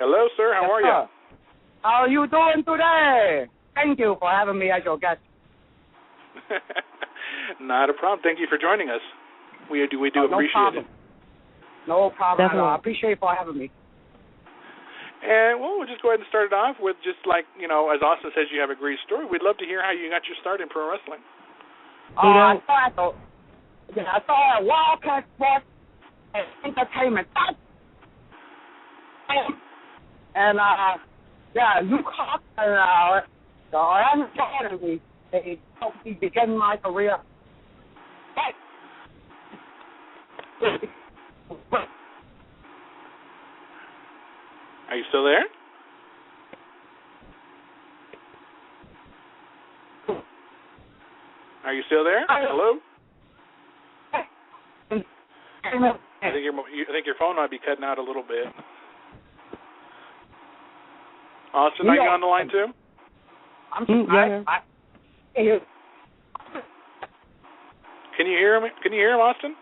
Hello, sir. How are you? How are you doing today? Thank you for having me as your guest. Not a problem. Thank you for joining us. We do appreciate it. No problem at all. I Definitely. appreciate for having me. And, well, we'll just go ahead and start it off with just like, as Austin says, you have a great story. We'd love to hear how you got your start in pro wrestling. I saw WildKat Sports and Entertainment. And, Luke Hawk and the Orlando Academy, they helped me begin my career. Are you still there? Are you still there? Hello? I think your phone might be cutting out a little bit. Austin, are you on the line too? Can you hear him? Can you hear him, Austin?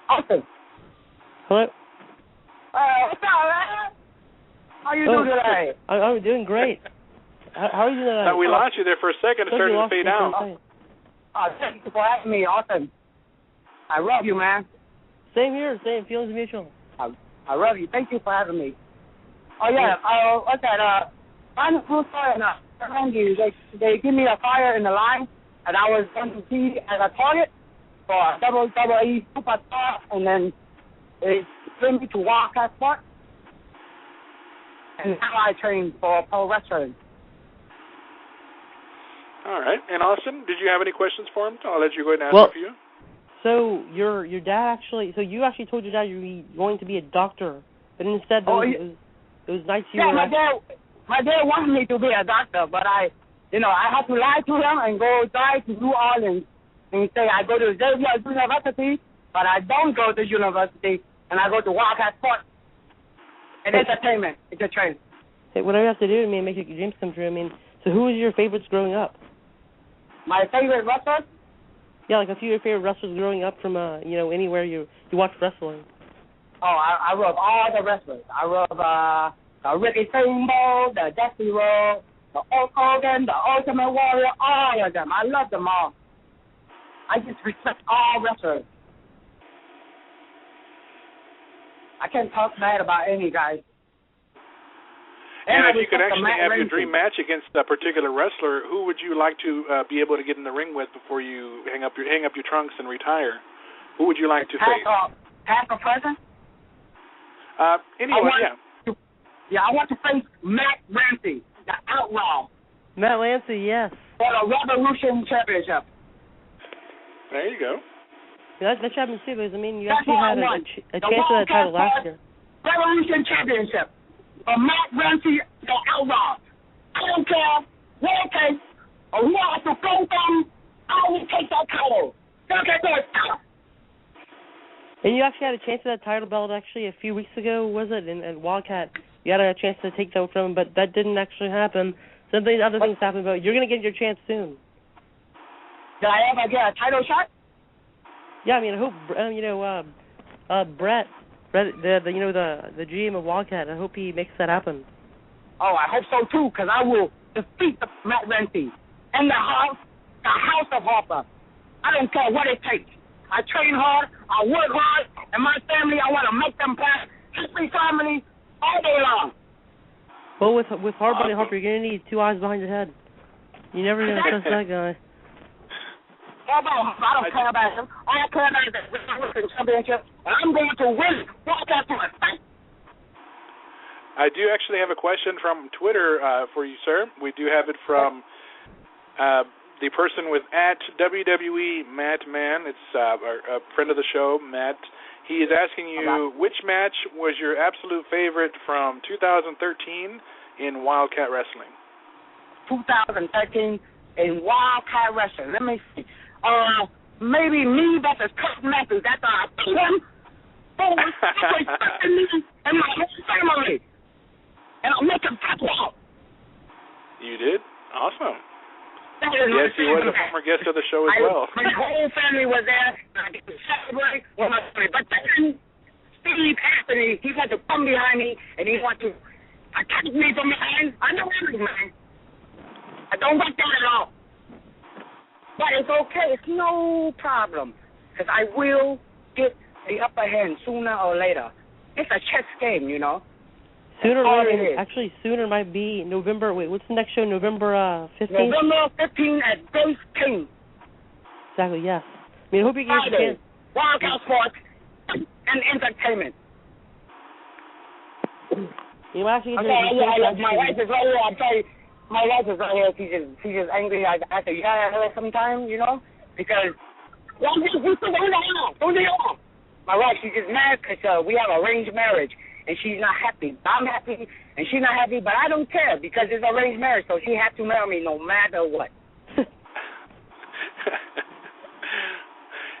Austin. Hello? What's up, man? How you doing today? I'm doing great. How are you today? We lost you there for a second. It started to fade out. Thank you for having me, Austin. I love you, man. Same here. Same. Feelings mutual. I love you. Thank you for having me. Oh, yeah. What's that? I'm cool story. They give me a fire in the line, and I was going to see as a target for a WWE superstar, and then they bring me to WildKat Sports, and now I train for pro wrestling. All right. And Austin, did you have any questions for him? I'll let you go ahead and ask a few. So your dad actually, you actually told your dad you were going to be a doctor, but instead it was nice you were. My dad wanted me to be a doctor, but I had to lie to him and go drive to New Orleans and say I go to Xavier University, but I don't go to university, and I go to WildKat Sports and Entertainment. It's a train. Hey, whatever you have to do to make your dreams come true. So who was your favorites growing up? My favorite wrestlers? Yeah, like a few of your favorite wrestlers growing up from anywhere you watch wrestling. Oh, I love all the wrestlers. I love the Ricky Steamboat, the Dusty Rhodes, the Hulk Hogan, the Ultimate Warrior, all of them. I love them all. I just respect all wrestlers. I can't talk bad about any guys. And if you could actually have your dream match against a particular wrestler, who would you like to be able to get in the ring with before you hang up your trunks and retire? Who would you like to face? Past or present? Anyone, I want to face Matt Lancey, the Outlaw. Matt Lancey, yes. For the Revolution Championship. There you go. Yeah, that happened too, because you actually had a chance for that title last year. Revolution Championship. For Matt Lancey, the Outlaw. I don't care what it takes or who I have to go from. I will take that title. And you actually had a chance for that title belt actually a few weeks ago, was it? And WildKat, you had a chance to take that from him, but that didn't actually happen. Other things happened, but you're going to get your chance soon. Did I ever get a title shot? Yeah, I hope Brett, the GM of WildKat, I hope he makes that happen. Oh, I hope so too, because I will defeat Matt Lancey in the house of Harper. I don't care what it takes. I train hard, I work hard, and my family, I want to make them proud. Happy family all day long. Well, with Harper, you're going to need two eyes behind your head. You never going to trust that guy. I don't care about him. All I care about is the Revolution Championship, and I'm going to win. WildKat Sports. I do actually have a question from Twitter for you, sir. We do have it from the person with @WWE Mattman. It's a friend of the show, Matt. He is asking you, which match was your absolute favorite from 2013 in WildKat Wrestling? 2013 in WildKat Wrestling. Let me see. Maybe me versus Kurt Matthews. That's I beat him. Respecting me and my whole family. And I'll make him tap out. You did? Awesome. Yes, he was a former guest of the show as well. My whole family was there. And I get to celebrate with my family. But then, Steve Anthony, he had to come behind me and he want to attack me from behind. I don't want to, man. I don't want that at all. But it's okay. It's no problem. Because I will get the upper hand sooner or later. It's a chess game, you know. Sooner or later. Actually, sooner might be November. Wait, what's the next show? November 15th? November 15th at Base King. Exactly, yes. I mean, I hope you get a chance. WildKat Sports and Entertainment. You might actually get my wife is right here. I'm sorry. My wife is right here. She's just angry. I have to yell at her sometimes, you know, because my wife, she's just mad because we have arranged marriage and she's not happy. I'm happy and she's not happy, but I don't care because it's arranged marriage, so she has to marry me no matter what.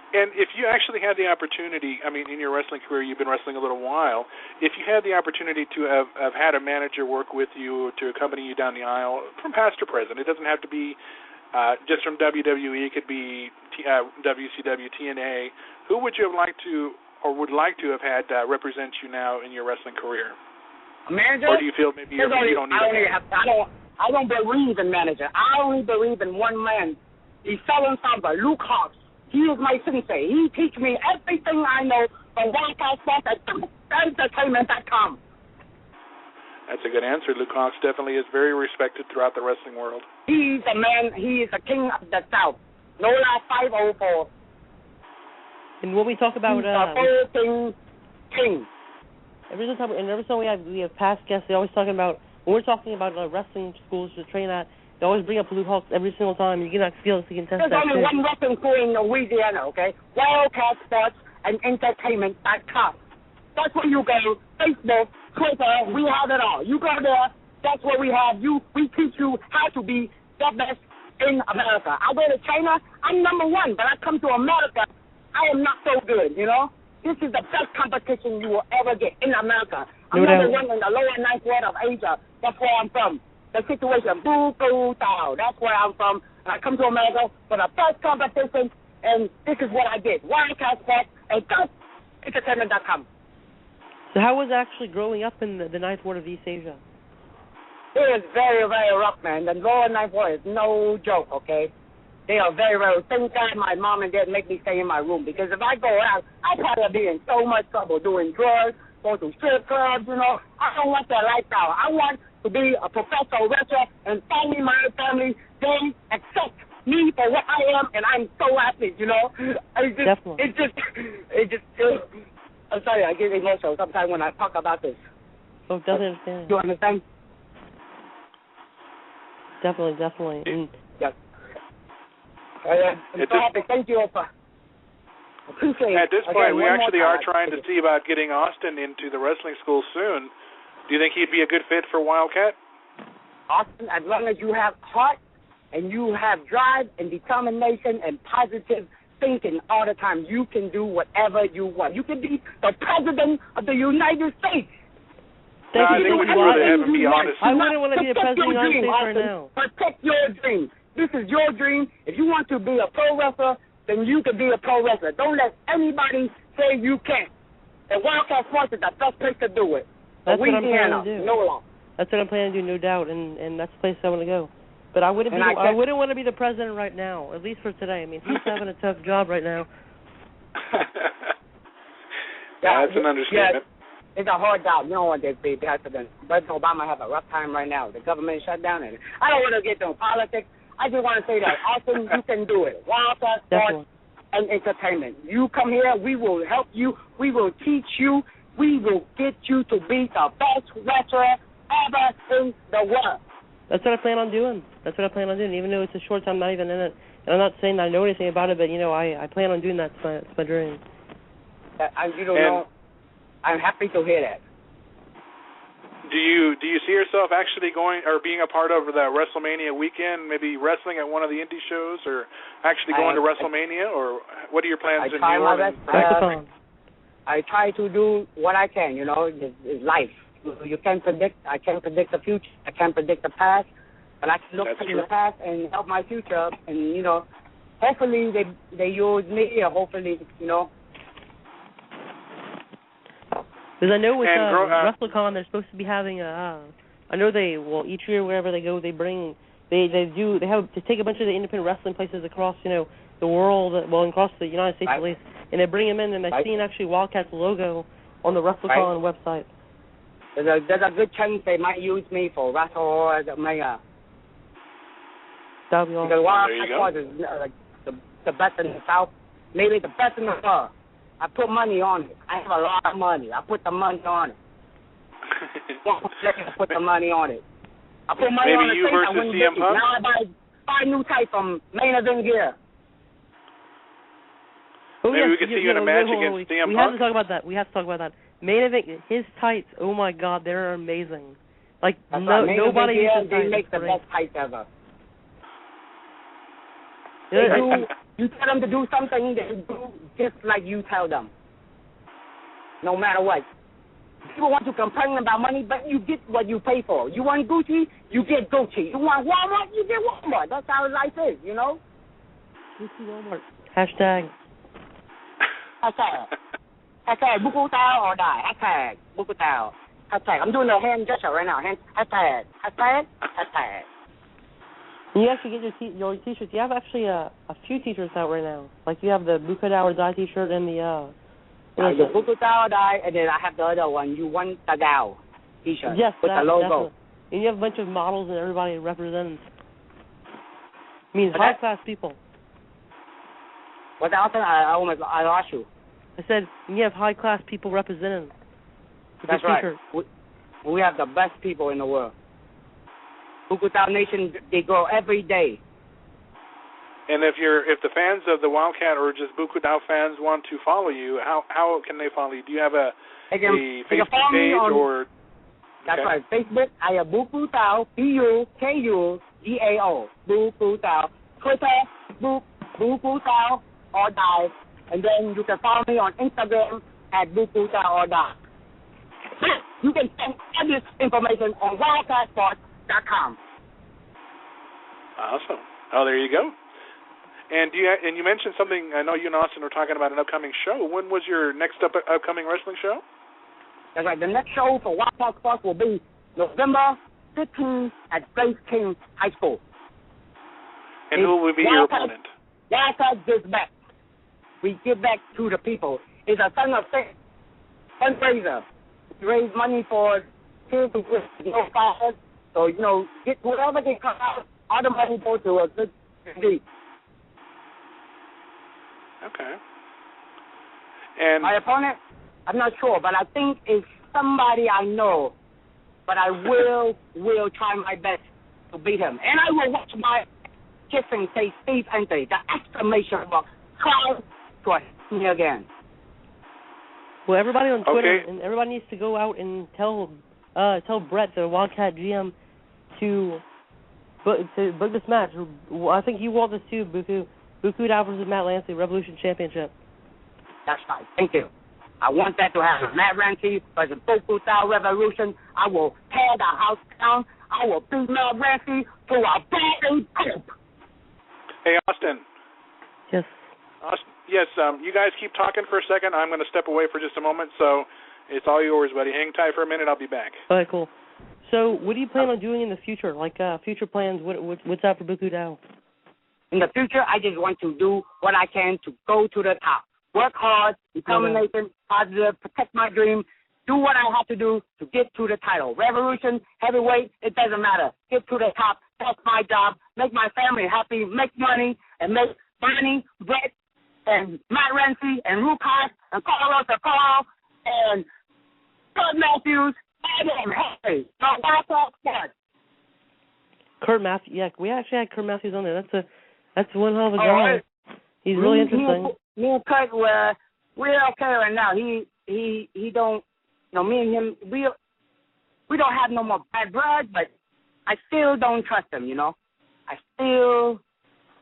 And if you actually had the opportunity, I mean, in your wrestling career, you've been wrestling a little while, if you had the opportunity to have had a manager work with you, to accompany you down the aisle, from past to present, it doesn't have to be just from WWE, it could be WCW, TNA, who would you have liked to, or would like to have had represent you now in your wrestling career? A manager? Or do you feel maybe you don't need I don't believe in manager. I only believe in one man. He's selling something, Luke Hawks. He is my sensei. He teach me everything I know from WildKat Sports at Entertainment.com. That's a good answer. Luke Hawks definitely is very respected throughout the wrestling world. He's a man. He is a king of the South. NOLA 504. And when we talk about he's a king. Every time we have past guests, they're always talking about, when we're talking about wrestling schools to train at, they always bring up Luke Hawks every single time. You cannot feel if you can test that. There's only one wrestling school in Louisiana, okay? WildKat Sports and Entertainment.com. That's where you go. Facebook, Twitter, we have it all. You go there, that's where we have you. We teach you how to be the best in America. I go to China, I'm number one, but I come to America, I am not so good, you know? This is the best competition you will ever get in America. I'm number one in the lower ninth ward of Asia. That's where I'm from. The situation, Tao. That's where I'm from. And I come to America for the first competition, and this is what I did. WildKat Sports and Entertainment.com. So how was actually growing up in the ninth ward of East Asia? It was very, very rough, man. The lower ninth ward is no joke, okay? They are very, very... Thank God my mom and dad make me stay in my room, because if I go out, I'd probably be in so much trouble doing drugs, go to strip clubs, you know. I don't want that lifestyle. I want to be a professional wrestler, and finally my family, they accept me for what I am, and I'm so happy, you know. It just, I'm sorry, I get emotional sometimes when I talk about this. Oh, definitely understand. You understand? Definitely. Yes. I'm so happy. Thank you for... Appreciate it. At this point, we actually are trying to see about getting Austin into the wrestling school soon. Do you think he'd be a good fit for WildKat? Austin, as long as you have heart and you have drive and determination and positive thinking all the time, you can do whatever you want. You can be the president of the United States. I think we would have to be honest. I wouldn't want to be the president of the United States right now. Protect your dream. This is your dream. If you want to be a pro wrestler, then you can be a pro wrestler. Don't let anybody say you can't. And WildKat Sports is the best place to do it. That's what I'm planning to do. No law. That's what I'm planning to do, no doubt, and that's the place I want to go. But I wouldn't want to be the president right now, at least for today. I mean, he's having a tough job right now. That's an understatement. Yeah, it's a hard job. You don't want to be president. President Obama has a rough time right now. The government shut down, and I don't want to get into politics. I just want to say that, Austin, you can do it. WildKat Sports and Entertainment. You come here, we will help you. We will teach you. We will get you to be the best wrestler ever in the world. That's what I plan on doing. Even though it's a short time, I'm not even in it. And I'm not saying I know anything about it, but, you know, I plan on doing that. It's my dream. You don't know. I'm happy to hear that. Do you see yourself actually going or being a part of the WrestleMania weekend, maybe wrestling at one of the indie shows, or actually going to WrestleMania, or what are your plans in New Orleans? I try to do what I can, you know. It's life. You can't predict. I can't predict the future. I can't predict the past, but I can look to the past and help my future. And, you know, hopefully they use me, or hopefully, you know. Because I know with WrestleCon they're supposed to be having a. I know each year wherever they go they bring they have to take a bunch of the independent wrestling places across the world, across the United States at least, and they bring them in and I've seen actually WildKat's logo on the WrestleCon website. There's a good chance they might use me for WrestleMania. That'll be awesome. Because WildKat is like the best in the South, maybe the best in the world. I put money on it. I have a lot of money. I put the money on it. I put the money on it. I put money on it. Maybe you versus CM Punk? Now I buy new type from Main Event Gear. Maybe we could see you in a match against CM Punk? We have to talk about that. Main Event, his tights, oh my God, they're amazing. Like, nobody uses they make the best tights ever. You tell them to do something, they do just like you tell them. No matter what. People want to complain about money, but you get what you pay for. You want Gucci, you get Gucci. You want Walmart, you get Walmart. That's how life is, you know? Gucci Walmart. Hashtag. Hashtag Buku Tao or die. Hashtag Buku Tao. Hashtag. I'm doing a hand gesture right now. Hashtag. You actually get your T-shirts. You have actually a few T-shirts out right now. Like you have the Buku Tao or die T-shirt and the the Buku Tao die, and then I have the other one. You want the Tao T-shirt with the logo. Definitely. And you have a bunch of models and everybody represents. I mean, high-class people. What else? I lost you. I said you have high-class people representing. That's right. We have the best people in the world. Buku Tao Nation, they grow every day. And if the fans of the WildKat or just Buku Tao fans want to follow you, how can they follow you? Do you have a Facebook page or? That's right. Facebook, I have Buku Tao, BUKUTAO, Buku Tao. Twitter, Buku Tao or die. And then you can follow me on Instagram at Buku Tao or die. You can find all this information on WildKatSports.com. Awesome. Oh, there you go. And you mentioned something. I know you and Austin were talking about an upcoming show. When was your next upcoming wrestling show? That's right. The next show for WildKat Sports will be November 15th at Space King High School. And who will be your opponent? WildKat gives back. We give back to the people. It's a Son of Faith fundraiser. We raise money for kids with no fathers. So, get whatever they come out, all the money goes to a good deed. Okay. And my opponent, I'm not sure, but I think it's somebody I know. But I will try my best to beat him. And I will watch my kissing say Steve Anthony, the exclamation mark, try to me again. Well, everybody on Twitter and everybody needs to go out and tell Brett, the WildKat GM, to book this match. I think you want this too, Buku Tao versus Matt Lancey, Revolution Championship. That's right. Thank you. I want that to happen. Matt Lancey versus Buku Tao Revolution. I will tear the house down. I will beat Matt Lancey to a bloody pulp. Hey, Austin. Yes. Austin. Yes. You guys keep talking for a second. I'm going to step away for just a moment, so it's all yours, buddy. Hang tight for a minute. I'll be back. All right. Cool. So, what do you plan on doing in the future? Like future plans? What's up for Buku Tao? In the future, I just want to do what I can to go to the top. Work hard, determination, positive, protect my dream, do what I have to do to get to the title. Revolution, heavyweight, it doesn't matter. Get to the top. That's my job. Make my family happy, make money, and make Bonnie, Brett, and Matt Lancey, and Rukas, and Carlos Carl, and Kurt Matthews, and happy. So that's all good. Kurt Matthews, yeah, we actually had Kurt Matthews on there. That's one hell of a guy. He's really interesting. Me and Kurt we're okay right now. He don't, me and him, we don't have no more bad blood, but I still don't trust him. I still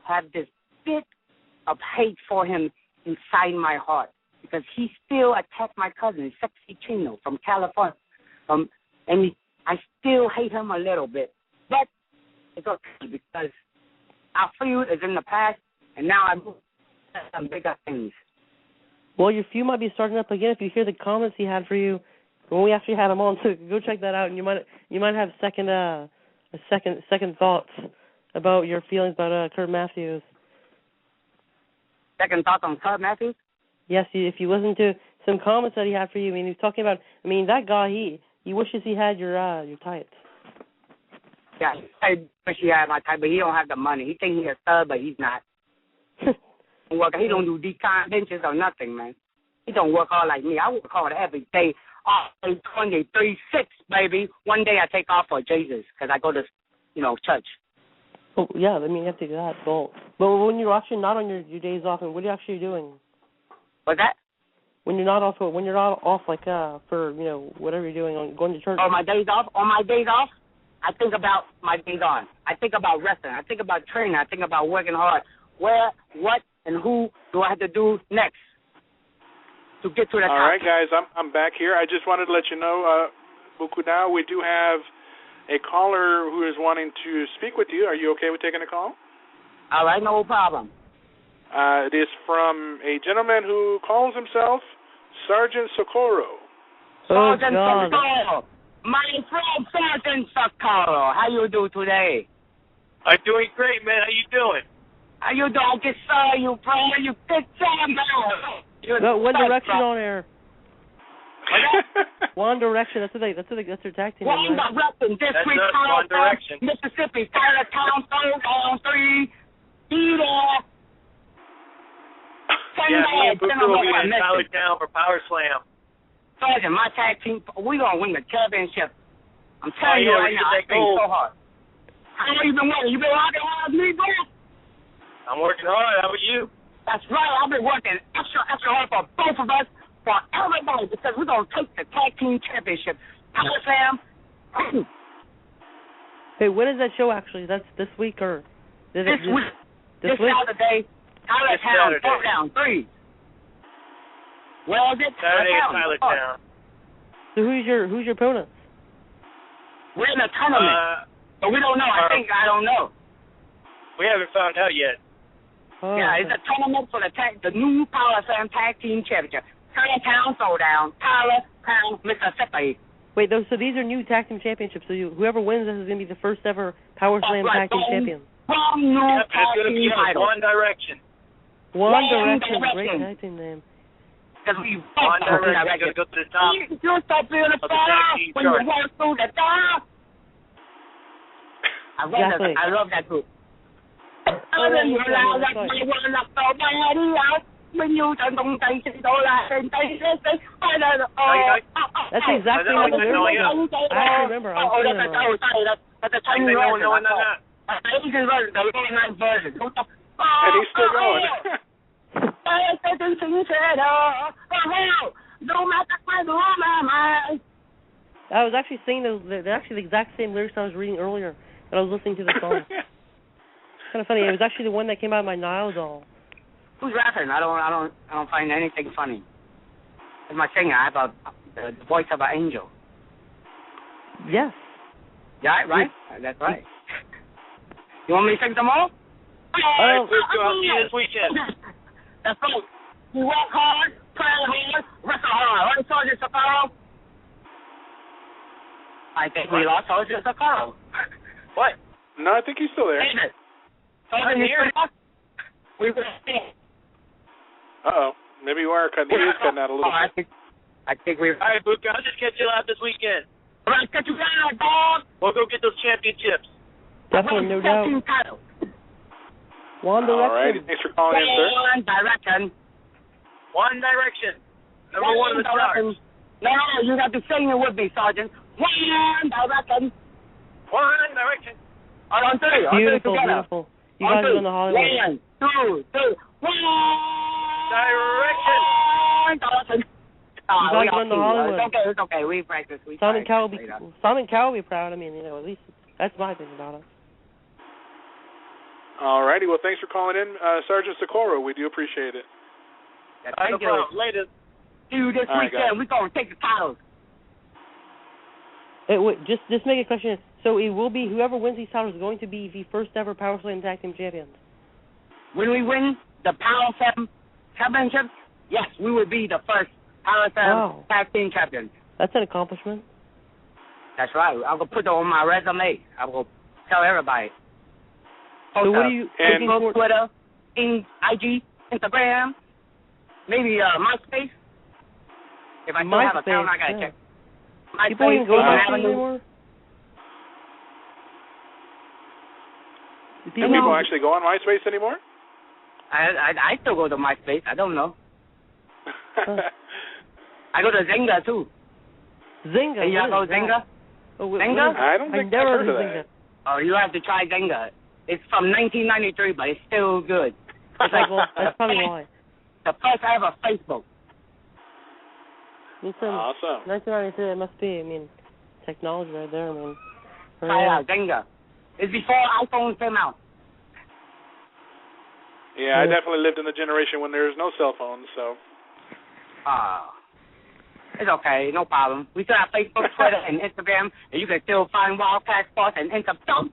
have this bit of hate for him inside my heart because he still attacked my cousin, Sexy Chino from California, and I still hate him a little bit, but it's okay because our feud is in the past, and now I move some bigger things. Well, your feud might be starting up again if you hear the comments he had for you when we actually had him on. So go check that out, and you might have second thoughts about your feelings about Kurt Matthews. Second thoughts on Kurt Matthews? Yes, if you listen to some comments that he had for you, I mean, he was talking about. I mean, that guy, he wishes he had your tights. Yeah, I wish he had my type, but he don't have the money. He thinks he's a stud, but he's not. He don't do decon benches or nothing, man. He don't work hard like me. I work hard every day. 23-6, baby. One day I take off for Jesus because I go to, church. Oh, yeah, I mean, you have to do that. But when you're actually not on your days off, and what are you actually doing? What's that? When you're not off, like, for, whatever you're doing, going to church. On my days off, I think about my days on. I think about wrestling. I think about training. I think about working hard. Where, what, and who do I have to do next to get to the top? All right, guys, I'm back here. I just wanted to let you know, Bukudao, we do have a caller who is wanting to speak with you. Are you okay with taking a call? All right, no problem. It is from a gentleman who calls himself Sergeant Socorro. Sergeant Socorro. My friend, Sergeant Socorro. How you do today? I'm doing great, man. How you doing? How you doing, good sir? You friend? You good job, man. No, One Direction on air. One Direction. That's their tag team. One Direction. This week, One Direction. Mississippi, Town, on 3. Be there. Yeah, me and Buku will be in Tyler Town for Power Slam. Sergeant, my tag team, we gonna win the championship. I'm telling you right now, I think so hard. How long you been working? You been working hard, me, bro? I'm working hard. How about you? That's right. I've been working extra hard for both of us, for everybody, because we're going to take the tag team championship. Power Slam. Hey, when is that show actually? That's this week or? This week. This Saturday. Tyler Town, 4 down, 3. Well, is it? Saturday at Tyler Town. So who's your opponent? We're in a tournament. But we don't know. I don't know. We haven't found out yet. Oh, yeah, it's a tournament for the new Power Slam Tag Team Championship. Tyler Town Showdown, Tyler Town, Mississippi. Wait, so these are new tag team championships. So whoever wins this is going to be the first ever Power Slam Tag Team champion. It's going to be One Direction. One Direction, great tag team name. Because we One Direction going to go to the top. You're so beautiful when you walk through the door. I love that group. That's exactly what the lyrics are. I actually remember. That's the Chinese version. The really nice version. And he's still going. I was actually singing those. They're actually the exact same lyrics I was reading earlier when I was listening to the song. It's kind of funny. It was actually the one that came out of my Nile doll. Who's rapping? I don't find anything funny. As my singer, I have the voice of an angel. Yes. Yeah, right? That's right. You want me to sing some more? All right, I'll see you this weekend. That's right. We work hard, play hard, wrestle hard. Right, Sergeant Socorro? I think we lost Sergeant Socorro. What? No, I think he's still there. David. Sergeant, you still there? We will see. Uh-oh. Maybe you are cutting. He is cutting out a little bit. I think we've... All right, Buka, I'll just catch you out this weekend. All right, catch you out, dog. We'll go get those championships. Definitely, no doubt. One Direction. All right, thanks for calling in, sir. One Direction. One Direction. Number one of the stars. No, you have to sing it with me, Sergeant. One Direction. One Direction. On 3. Beautiful, beautiful. You guys are in the Hollywood. 1, 2, 3. One Direction. Direction. You guys are in the Hollywood. It's okay. We practice. Simon Cowell will be proud. I mean, at least that's my opinion about it. All righty. Well, thanks for calling in, Sergeant Socorro. We do appreciate it. Thank you. Later. See you this weekend. We're going to take the titles. Wait, just make a question. So it will be whoever wins these titles is going to be the first ever Power Slam Tag Team champions. When we win the Power Slam Championship, yes, we will be the first Power Slam Tag Team champions. That's an accomplishment. That's right. I'm going to put it on my resume. I'm going to tell everybody. So what are you looking for? Twitter, IG, Instagram, maybe MySpace. If I still have an account, I got to check. People even go to MySpace anymore? Do people actually go on MySpace anymore? I still go to MySpace. I don't know. I go to Zynga, too. Zynga? Hey, y'all go Zynga? Zynga? I don't think I've heard of that. Oh, you have to try Zynga. It's from 1993, but it's still good. It's like, well, that's probably why. The first ever Facebook. Listen, awesome. 1993, it must be, I mean, technology right there, man. Try out Zynga. It's before iPhone came out. Yeah, I definitely lived in the generation when there was no cell phones, so. It's okay, no problem. We still have Facebook, Twitter, and Instagram, and you can still find WildKat Sports and Instagram.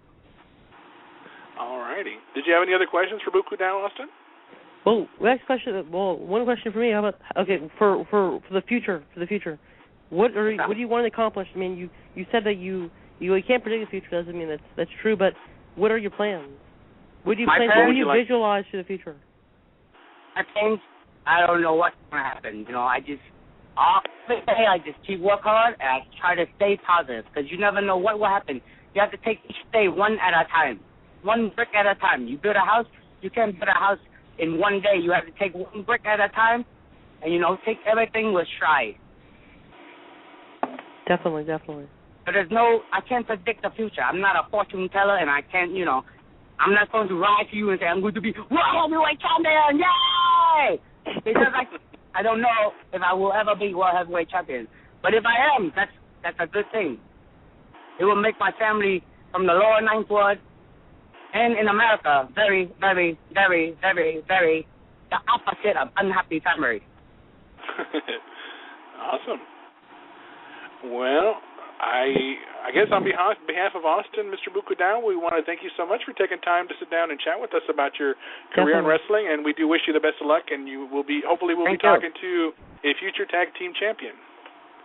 All righty. Did you have any other questions for Buku now, Austin? Well, next question. Well, one question for me. How about for the future? What do you want to accomplish? I mean, you said that you can't predict the future. Doesn't mean that's true. But what are your plans? What do you plan? What do you visualize for the future? I think I don't know what's going to happen. You know, I just keep work hard and I try to stay positive because you never know what will happen. You have to take each day one at a time. One brick at a time. You build a house, you can't build a house in one day. You have to take one brick at a time and, you know, take everything with stride. Definitely. But I can't predict the future. I'm not a fortune teller and I can't, you know, I'm not going to lie to you and say I'm going to be world heavyweight champion, yay! Because I don't know if I will ever be world heavyweight champion. But if I am, that's a good thing. It will make my family from the lower ninth ward and in America very, very, very, very, very the opposite of unhappy family. Awesome. Well, I guess on behalf of Austin, Mr. Buku, we want to thank you so much for taking time to sit down and chat with us about your career in wrestling, and we do wish you the best of luck, and you will be hopefully be talking to a future tag team champion.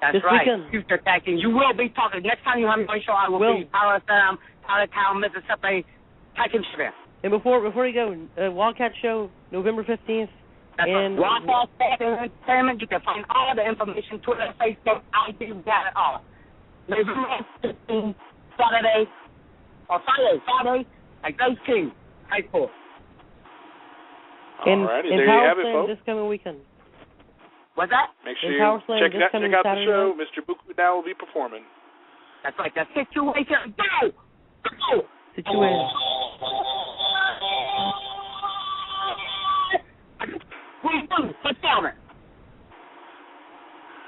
That's this right, weekend. Future tag team. You will be talking. Next time you have my show, I will be Powdertown, Mississippi tag team champion. And before you go, WildKat show, November 15th. That's and right. WildKat Sports and Entertainment. You can find all the information, Twitter, Facebook, IG, we got it all. November 15th, Saturday, at Grace King High School. In there you have it, folks. This coming weekend. What's that? Make sure you check out the show. Mr. Buku will be performing. That's right. The situation. Go! Situation.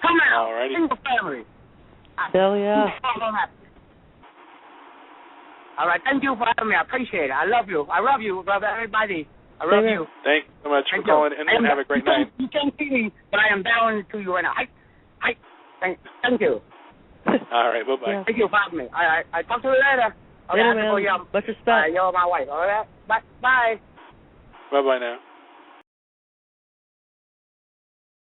Come out. Alrighty. Single family. Hell yeah. All right. Thank you for having me. I appreciate it. I love you. Brother, everybody. I love you. Thank you so much for calling in and have a great night. You can't see me, but I am down to you right now. Hi. Thank you. All right. Bye-bye. Yeah. Thank you for having me. I talk to you later. Later, man. Much respect. You're my wife. All right? Bye. Bye-bye now.